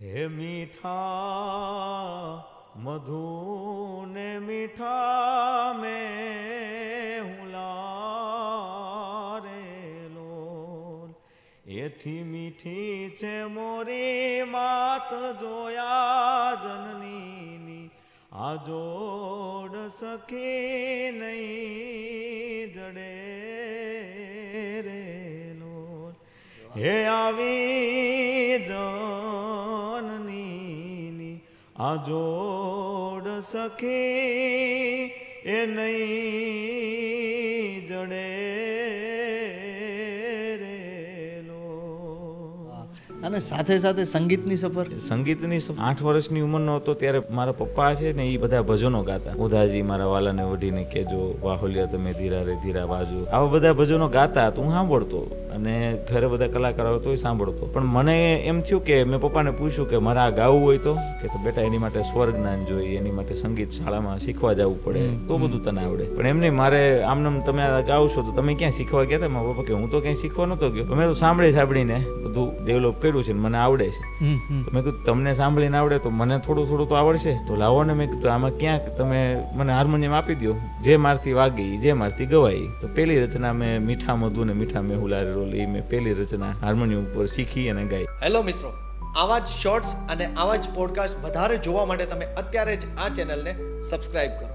હે મીઠા મધુ ને મીઠા મેં હું લારેલો, એથી મીઠી છે મોરી માત જોયા જનનીની, આ જોડ સખી નહીં જડે રેલો. હે આવી જનનીની આ જોડ સખી એ નહીં જડે રેલો. અને સાથે સાથે સંગીતની સફર. સંગીતની 8 વર્ષની ઉંમરનો હતો ત્યારે મારા પપ્પા છે ને એ બધા ભજનો ગાતા. ઉધાજી મારા વાલાને વઢીને કેજો, વાહોલિયા તમે ધીરા રે ધીરા બાજુ, આવા બધા ભજનો ગાતા. તો હું સાંભળતો અને ઘરે બધા કલાકારો તોય સાંભળતો. પણ મને એમ થયું કે મેં પપ્પાને પૂછ્યું કે મારે આ ગાવું હોય તો બેટા એની માટે સ્વર જ્ઞાન જોઈએ, એની માટે સંગીત શાળામાં શીખવા જવું પડે તો બધું તને આવડે. પણ એમ નહીં, મારે આમને તમે ગાવ છો તો તમે ક્યાં શીખવા ગયા હતા? મારા પપ્પા કે હું તો ક્યાંય શીખવા નહોતો ગયો, મેં તો સાંભળીને બધું ડેવલપ કર્યું છે, મને આવડે છે. તો મેં કીધું તમને સાંભળીને આવડે તો મને થોડું થોડું તો આવડશે, તો લાવો ને. મેં કીધું આમાં ક્યાંક તમે મને હાર્મોનિયમ આપી દો, જે મારથી વાગી જે મારથી ગવાઈ. તો પહેલી રચના મેં મીઠા મધુ ને મીઠા મેં હું લારેલો, એ મેં પહેલી રચના હાર્મોનિયમ ઉપર શીખી અને ગાઈ. હેલો મિત્રો, આવા જ શોર્ટ્સ અને આવા જ પોડકાસ્ટ વધારે જોવા માટે તમે અત્યારે જ આ ચેનલને સબસ્ક્રાઇબ કરો.